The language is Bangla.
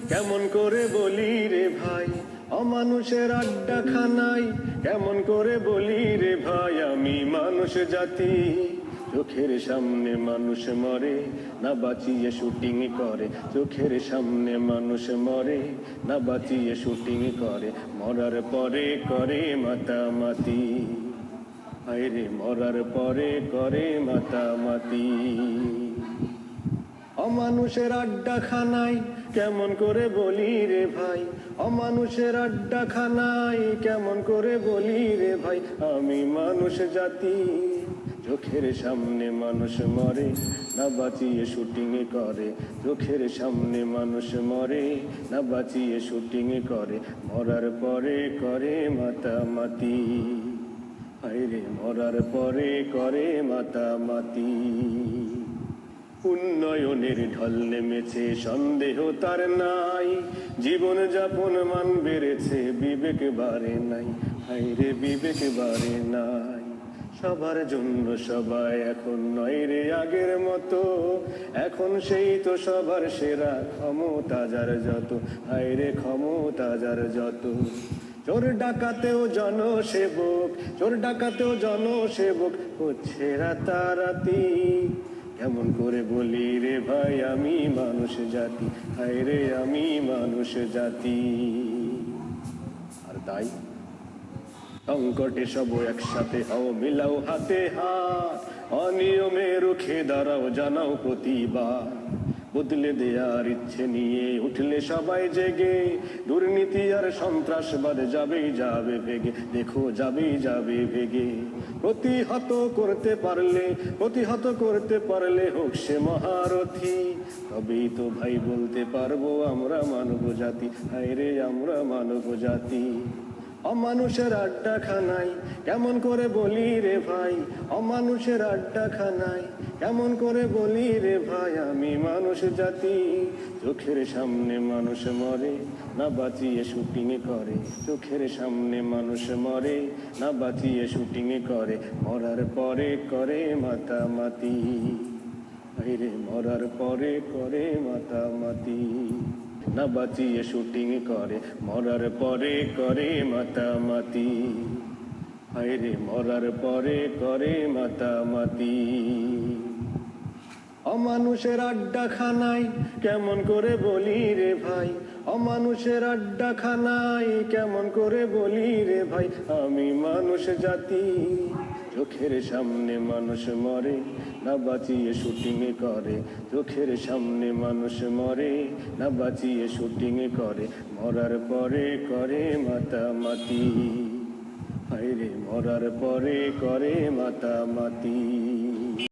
কেমন করে বলি রে ভাই অমানুষের আড্ডাখানায়, কেমন করে বলি রে ভাই আমি মানুষ জাতি। চোখের সামনে মানুষ মরে, না বাঁচিয়ে শুটিং করে। চোখের সামনে মানুষ মরে, না বাঁচিয়ে শুটিং করে। মরার পরে করে মাতামাতি, হায়রে মরার পরে করে মাতামাতি। অমানুষের আড্ডাখানায় কেমন করে বলি রে ভাই, অমানুষের আড্ডাখানায় কেমন করে বলি রে ভাই আমি মানুষ জাতি। চোখের সামনে মানুষ মরে, না বাঁচিয়ে শুটিং করে। চোখের সামনে মানুষ মরে, না বাঁচিয়ে শুটিং করে। মরার পরে করে মাতামাতি, হায়রে মরার পরে করে মাতামাতি। উন্নয়নের ঢল নেমেছে সন্দেহ তার নাই, জীবন যাপন মান বেড়েছে বিবেক বাড়ে নাই, হায়রে বিবেক বাড়ে নাই। সবার জন্য সবাই এখন নয় রে আগের মতো, এখন সেই তো সবার সেরা ক্ষমতা যার যত, হায়রে ক্ষমতা যার যত। চোর ডাকাতেও জনসেবক, চোর ডাকাতেও জনসেবক হচ্ছে রাতারাতি। কেমন করে বলি রে ভাই আমি মানুষ জাতি, হায়রে আমি মানুষ জাতি। আর তাই সংকটে সব একসাথে হও, মিলাও হাতে হাত, অনিয়মে রুখে দাঁড়াও, জানাও প্রতিবাদ। বদলে দেয়ার ইচ্ছে নিয়ে উঠলে সবাই জেগে, দুর্নীতি আর সন্ত্রাসবাদ যাবেই যাবে ভেগে, দেখো যাবেই যাবে ভেগে। প্রতিহত করতে পারলে, প্রতিহত করতে পারলে হোক সে মহারথী, তবেই তো ভাই বলতে পারবো আমরা মানব জাতি, হায়রে আমরা মানব জাতি। অমানুষের আড্ডাখানায় কেমন করে বলি রে ভাই, অমানুষের আড্ডাখানায় কেমন করে বলি রে ভাই আমি মানুষ জাতি। চোখের সামনে মানুষ মরে, না বাঁচিয়ে শুটিং করে। চোখের সামনে মানুষ মরে, না বাঁচিয়ে শুটিং করে। মরার পরে করে মাতামাতি, হায়রে মরার পরে করে মাতামাতি। না বাঁচিয়ে শুটিং করে, মরার পরে করে মাতামাতি, হায়রে মরার পরে করে মাতামাতি। অমানুষের আড্ডাখানায় কেমন করে বলি রে ভাই, অমানুষের আড্ডাখানায় কেমন করে বলি রে ভাই আমি মানুষ জাতি। চোখের সামনে মানুষ মরে, না বাঁচিয়ে শুটিং করে। চোখের সামনে মানুষ মরে, না বাঁচিয়ে শুটিং করে। মরার পরে করে মাতামাতি, হায়রে মরার পরে করে মাতামাতি।